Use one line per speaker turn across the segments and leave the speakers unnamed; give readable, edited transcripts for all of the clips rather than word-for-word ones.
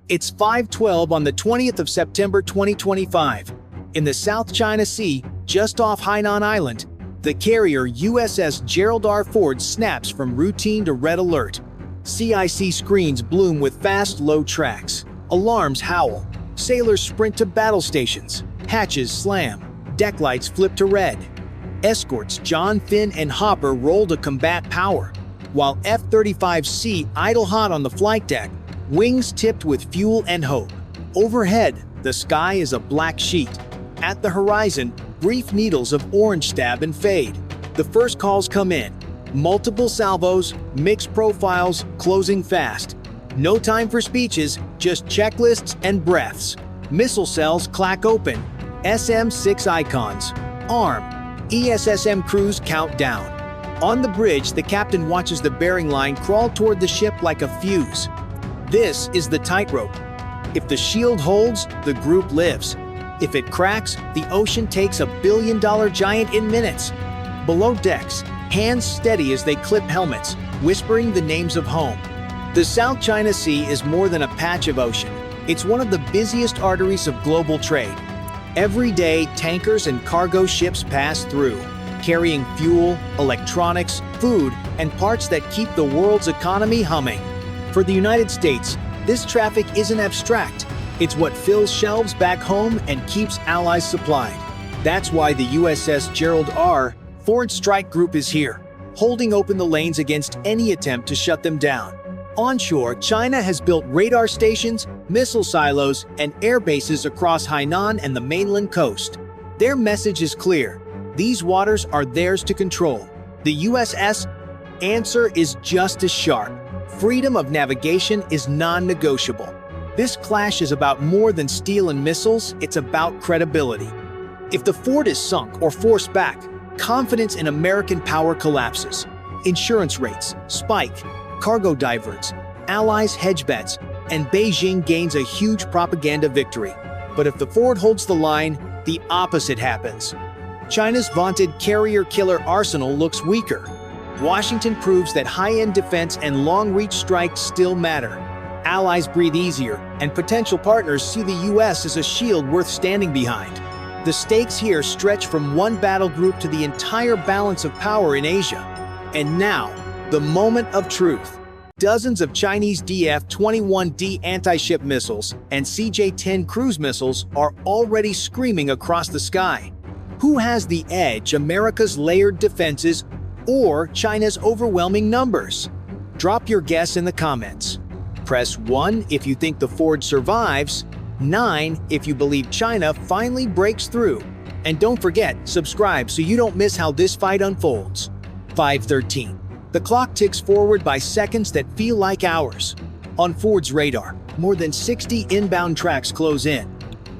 It's 5:12 on the 20th of September 2025. In the South China Sea, just off Hainan Island, the carrier USS Gerald R. Ford snaps from routine to red alert. CIC screens bloom with fast, low tracks. Alarms howl. Sailors sprint to battle stations. Hatches slam. Deck lights flip to red. Escorts John, Finn, and Hopper roll to combat power, while F-35C idle hot on the flight deck, wings tipped with fuel and hope. Overhead, the sky is a black sheet. At the horizon, brief needles of orange stab and fade. The first calls come in. Multiple salvos, mixed profiles, closing fast. No time for speeches, just checklists and breaths. Missile cells clack open. SM-6 icons. Arm. ESSM crews count down. On the bridge, the captain watches the bearing line crawl toward the ship like a fuse. This is the tightrope. If the shield holds, the group lives. If it cracks, the ocean takes $1 billion giant in minutes. Below decks, hands steady as they clip helmets, whispering the names of home. The South China Sea is more than a patch of ocean. It's one of the busiest arteries of global trade. Every day, tankers and cargo ships pass through, carrying fuel, electronics, food, and parts that keep the world's economy humming. For the United States, this traffic isn't abstract. It's what fills shelves back home and keeps allies supplied. That's why the USS Gerald R. Ford Strike Group is here, holding open the lanes against any attempt to shut them down. Onshore, China has built radar stations, missile silos, and air bases across Hainan and the mainland coast. Their message is clear. These waters are theirs to control. The USS answer is just as sharp. Freedom of navigation is non-negotiable. This clash is about more than steel and missiles, it's about credibility. If the Ford is sunk or forced back, confidence in American power collapses. Insurance rates spike, cargo diverts, allies hedge bets, and Beijing gains a huge propaganda victory. But if the Ford holds the line, the opposite happens. China's vaunted carrier-killer arsenal looks weaker. Washington proves that high-end defense and long-reach strikes still matter. Allies breathe easier, and potential partners see the US as a shield worth standing behind. The stakes here stretch from one battle group to the entire balance of power in Asia. And now, the moment of truth. Dozens of Chinese DF-21D anti-ship missiles and CJ-10 cruise missiles are already screaming across the sky. Who has the edge, America's layered defenses or China's overwhelming numbers? Drop your guess in the comments. Press 1 if you think the Ford survives, 9 if you believe China finally breaks through. And don't forget, subscribe so you don't miss how this fight unfolds. 5:13. The clock ticks forward by seconds that feel like hours. On Ford's radar, more than 60 inbound tracks close in.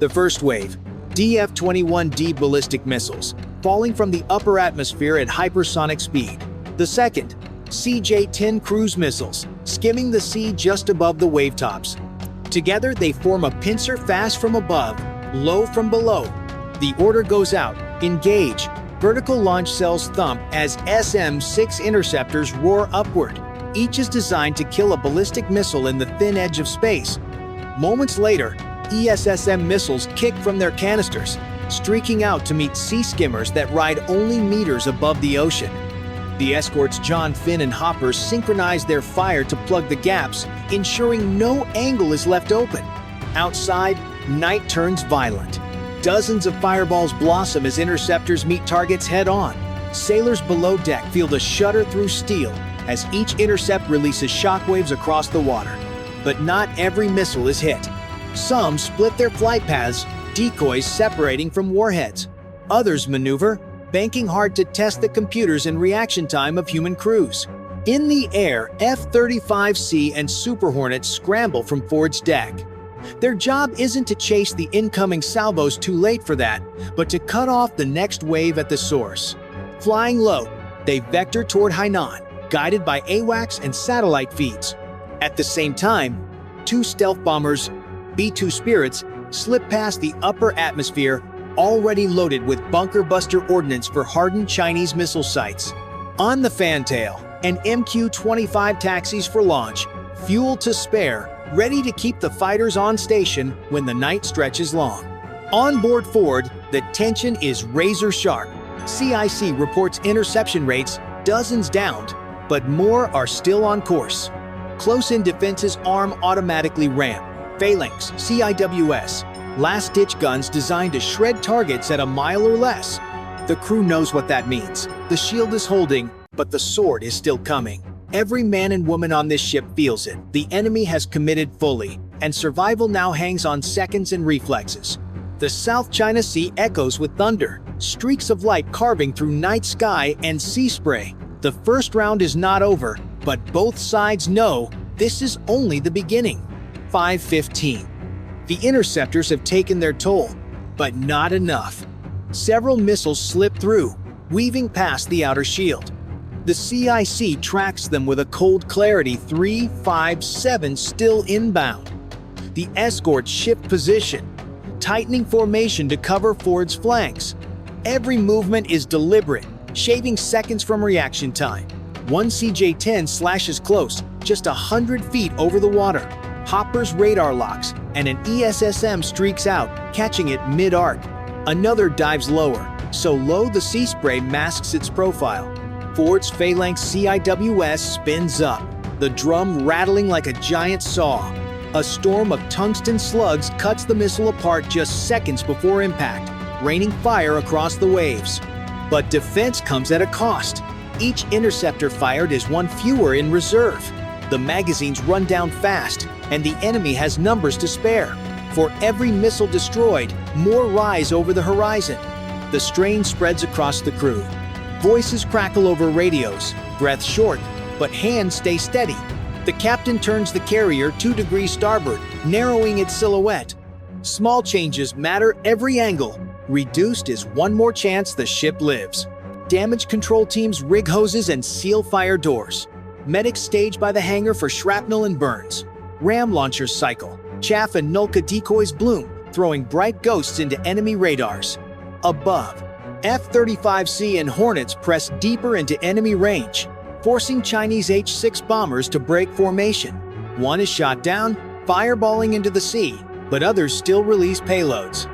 The first wave, DF-21D ballistic missiles, falling from the upper atmosphere at hypersonic speed. The second, CJ-10 cruise missiles, skimming the sea just above the wavetops. Together, they form a pincer fast from above, low from below. The order goes out, engage. Vertical launch cells thump as SM-6 interceptors roar upward. Each is designed to kill a ballistic missile in the thin edge of space. Moments later, ESSM missiles kick from their canisters, streaking out to meet sea skimmers that ride only meters above the ocean. The escorts John, Finn, and Hopper synchronize their fire to plug the gaps, ensuring no angle is left open. Outside, night turns violent. Dozens of fireballs blossom as interceptors meet targets head-on. Sailors below deck feel the shudder through steel as each intercept releases shockwaves across the water. But not every missile is hit. Some split their flight paths, decoys separating from warheads. Others maneuver, banking hard to test the computers and reaction time of human crews. In the air, F-35C and Super Hornets scramble from Ford's deck. Their job isn't to chase the incoming salvos too late for that, but to cut off the next wave at the source. Flying low, they vector toward Hainan, guided by AWACS and satellite feeds. At the same time, two stealth bombers, B-2 Spirits, slip past the upper atmosphere, already loaded with bunker-buster ordnance for hardened Chinese missile sites. On the fantail, an MQ-25 taxis for launch, fuel to spare, ready to keep the fighters on station when the night stretches long. On board Ford, the tension is razor sharp. CIC reports interception rates, dozens downed, but more are still on course. Close-in defenses arm automatically ram, phalanx, CIWS, last-ditch guns designed to shred targets at a mile or less. The crew knows what that means. The shield is holding, but the sword is still coming. Every man and woman on this ship feels it. The enemy has committed fully, and survival now hangs on seconds and reflexes. The South China Sea echoes with thunder, streaks of light carving through night sky and sea spray. The first round is not over, but both sides know this is only the beginning. 5:15. The interceptors have taken their toll, but not enough. Several missiles slip through, weaving past the outer shield. The CIC tracks them with a cold clarity. 3, 5, 7 still inbound. The escorts shift position, tightening formation to cover Ford's flanks. Every movement is deliberate, shaving seconds from reaction time. One CJ-10 slashes close, just 100 feet over the water. Hopper's radar locks, and an ESSM streaks out, catching it mid-arc. Another dives lower, so low the sea spray masks its profile. Ford's phalanx CIWS spins up, the drum rattling like a giant saw. A storm of tungsten slugs cuts the missile apart just seconds before impact, raining fire across the waves. But defense comes at a cost. Each interceptor fired is one fewer in reserve. The magazines run down fast, and the enemy has numbers to spare. For every missile destroyed, more rise over the horizon. The strain spreads across the crew. Voices crackle over radios, breath short, but hands stay steady. The captain turns the carrier 2 degrees starboard, narrowing its silhouette. Small changes matter every angle. Reduced is one more chance the ship lives. Damage control teams rig hoses and seal fire doors. Medics stage by the hangar for shrapnel and burns. Ram launchers cycle. Chaff and Nulka decoys bloom, throwing bright ghosts into enemy radars. Above, F-35C and Hornets press deeper into enemy range, forcing Chinese H-6 bombers to break formation. One is shot down, fireballing into the sea, but others still release payloads.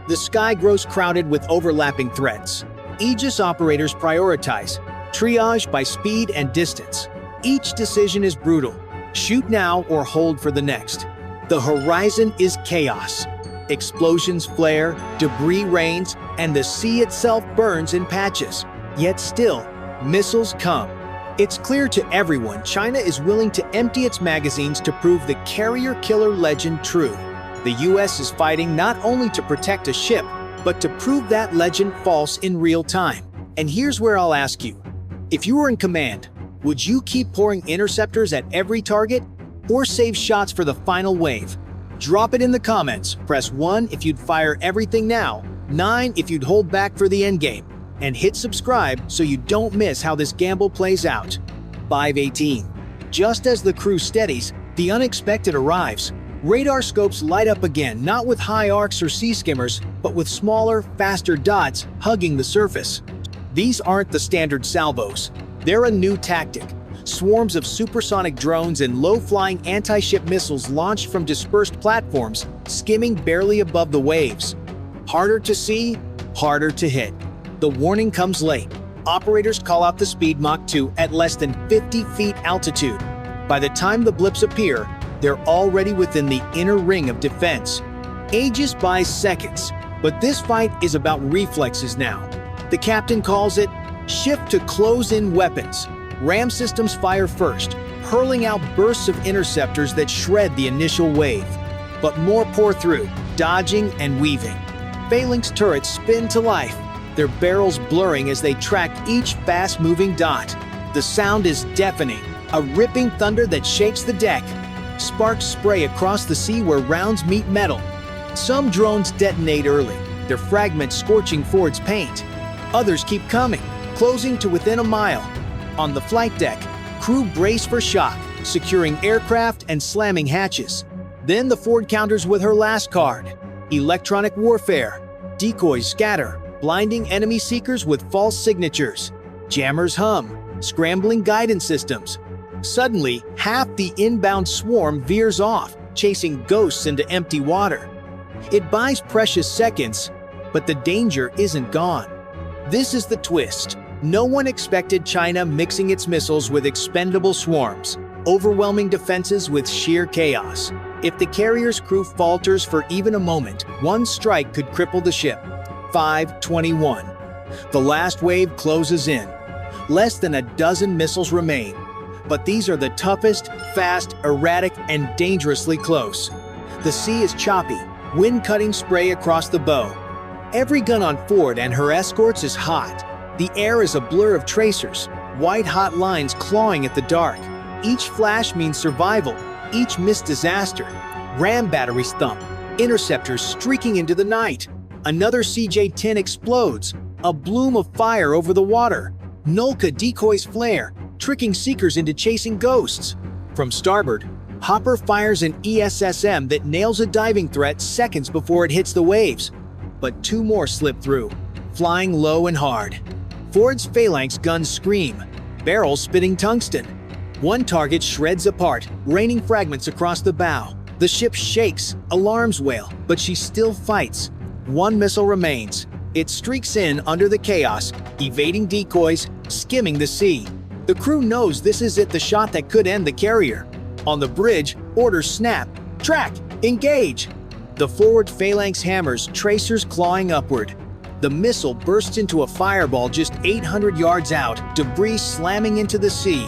The sky grows crowded with overlapping threats. Aegis operators prioritize, triage by speed and distance. Each decision is brutal. Shoot now or hold for the next. The horizon is chaos. Explosions flare, debris rains, and the sea itself burns in patches. Yet still, missiles come. It's clear to everyone China is willing to empty its magazines to prove the carrier-killer legend true. The US is fighting not only to protect a ship, but to prove that legend false in real time. And here's where I'll ask you. If you were in command, would you keep pouring interceptors at every target, or save shots for the final wave? Drop it in the comments. Press 1 if you'd fire everything now, 9 if you'd hold back for the endgame, and hit subscribe so you don't miss how this gamble plays out. 5:18. Just as the crew steadies, the unexpected arrives. Radar scopes light up again, not with high arcs or sea skimmers, but with smaller, faster dots hugging the surface. These aren't the standard salvos. They're a new tactic. Swarms of supersonic drones and low-flying anti-ship missiles launched from dispersed platforms, skimming barely above the waves. Harder to see, harder to hit. The warning comes late. Operators call out the speed Mach 2 at less than 50 feet altitude. By the time the blips appear, they're already within the inner ring of defense. Aegis buys seconds, but this fight is about reflexes now. The captain calls it shift to close-in weapons. Ram systems fire first, hurling out bursts of interceptors that shred the initial wave. But more pour through, dodging and weaving. Phalanx turrets spin to life, their barrels blurring as they track each fast-moving dot. The sound is deafening, a ripping thunder that shakes the deck. Sparks spray across the sea where rounds meet metal. Some drones detonate early, their fragments scorching Ford's paint. Others keep coming, closing to within a mile. On the flight deck, crew brace for shock, securing aircraft and slamming hatches. Then the Ford counters with her last card. Electronic warfare. Decoys scatter, blinding enemy seekers with false signatures. Jammers hum, scrambling guidance systems. Suddenly, half the inbound swarm veers off, chasing ghosts into empty water. It buys precious seconds, but the danger isn't gone. This is the twist. No one expected China mixing its missiles with expendable swarms, overwhelming defenses with sheer chaos. If the carrier's crew falters for even a moment, one strike could cripple the ship. 5:21. The last wave closes in. Less than a dozen missiles remain. But these are the toughest, fast, erratic, and dangerously close. The sea is choppy, wind-cutting spray across the bow. Every gun on Ford and her escorts is hot. The air is a blur of tracers, white-hot lines clawing at the dark. Each flash means survival, each miss disaster. Ram batteries thump, interceptors streaking into the night. Another CJ-10 explodes, a bloom of fire over the water. Nulka decoys flare, tricking seekers into chasing ghosts. From starboard, Hopper fires an ESSM that nails a diving threat seconds before it hits the waves. But two more slip through, flying low and hard. Ford's phalanx guns scream, barrels spitting tungsten. One target shreds apart, raining fragments across the bow. The ship shakes, alarms wail, but she still fights. One missile remains. It streaks in under the chaos, evading decoys, skimming the sea. The crew knows this is it, the shot that could end the carrier. On the bridge, orders snap. Track! Engage! The forward phalanx hammers, tracers clawing upward. The missile bursts into a fireball just 800 yards out, debris slamming into the sea.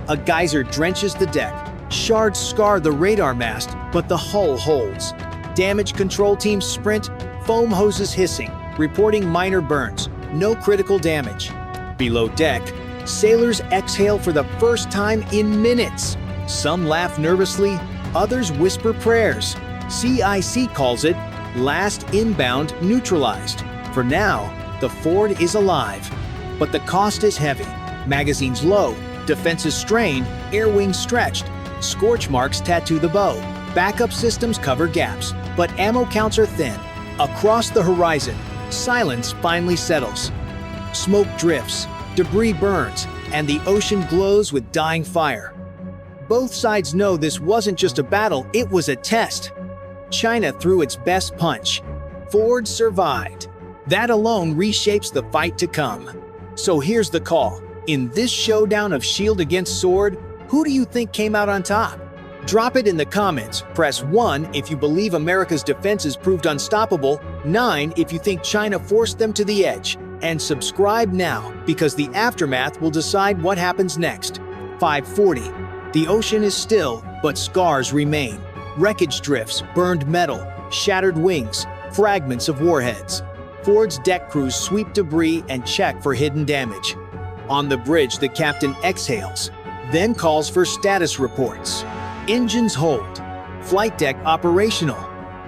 A geyser drenches the deck. Shards scar the radar mast, but the hull holds. Damage control teams sprint, foam hoses hissing, reporting minor burns, no critical damage. Below deck, sailors exhale for the first time in minutes. Some laugh nervously, others whisper prayers. CIC calls it last inbound neutralized. For now, the Ford is alive. But the cost is heavy. Magazines low, defenses strained, air wings stretched. Scorch marks tattoo the bow. Backup systems cover gaps, but ammo counts are thin. Across the horizon, silence finally settles. Smoke drifts, debris burns, and the ocean glows with dying fire. Both sides know this wasn't just a battle, it was a test. China threw its best punch. Ford survived. That alone reshapes the fight to come. So here's the call. In this showdown of shield against sword, who do you think came out on top? Drop it in the comments. Press 1 if you believe America's defenses proved unstoppable, 9 if you think China forced them to the edge, and subscribe now because the aftermath will decide what happens next. 5:40. The ocean is still, but scars remain. Wreckage drifts, burned metal, shattered wings, fragments of warheads. Ford's deck crews sweep debris and check for hidden damage. On the bridge, the captain exhales, then calls for status reports. Engines hold. Flight deck operational.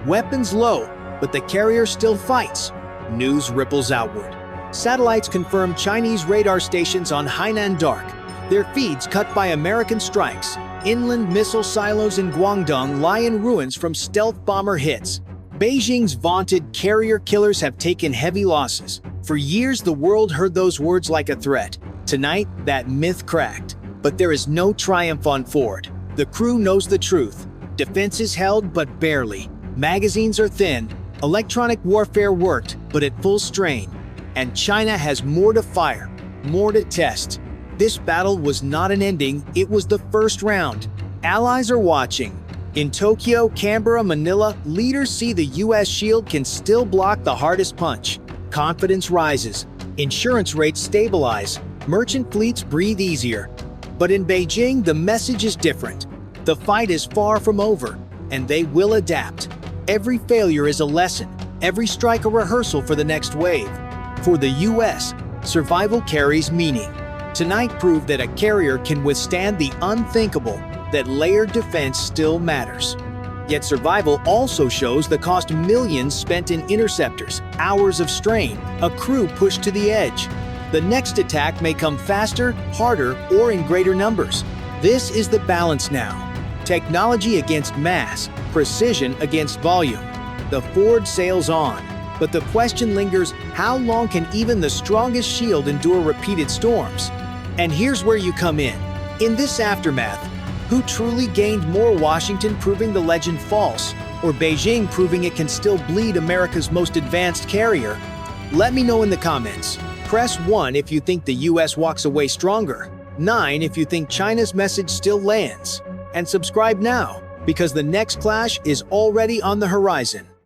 Weapons low, but the carrier still fights. News ripples outward. Satellites confirm Chinese radar stations on Hainan Dark. Their feeds cut by American strikes. Inland missile silos in Guangdong lie in ruins from stealth bomber hits. Beijing's vaunted carrier killers have taken heavy losses. For years, the world heard those words like a threat. Tonight, that myth cracked. But there is no triumph on Ford. The crew knows the truth. Defense is held, but barely. Magazines are thin. Electronic warfare worked, but at full strain. And China has more to fire, more to test. This battle was not an ending, it was the first round. Allies are watching. In Tokyo, Canberra, Manila, leaders see the US shield can still block the hardest punch. Confidence rises. Insurance rates stabilize. Merchant fleets breathe easier. But in Beijing, the message is different. The fight is far from over, and they will adapt. Every failure is a lesson, every strike a rehearsal for the next wave. For the US, survival carries meaning. Tonight proved that a carrier can withstand the unthinkable, that layered defense still matters. Yet survival also shows the cost millions spent in interceptors, hours of strain, a crew pushed to the edge. The next attack may come faster, harder, or in greater numbers. This is the balance now. Technology against mass, precision against volume. The Ford sails on, but the question lingers, how long can even the strongest shield endure repeated storms? And here's where you come in. In this aftermath, Who truly gained more, Washington proving the legend false, or Beijing proving it can still bleed America's most advanced carrier? Let me know in the comments. Press 1 if you think the US walks away stronger, 9 if you think China's message still lands, and subscribe now, because the next clash is already on the horizon.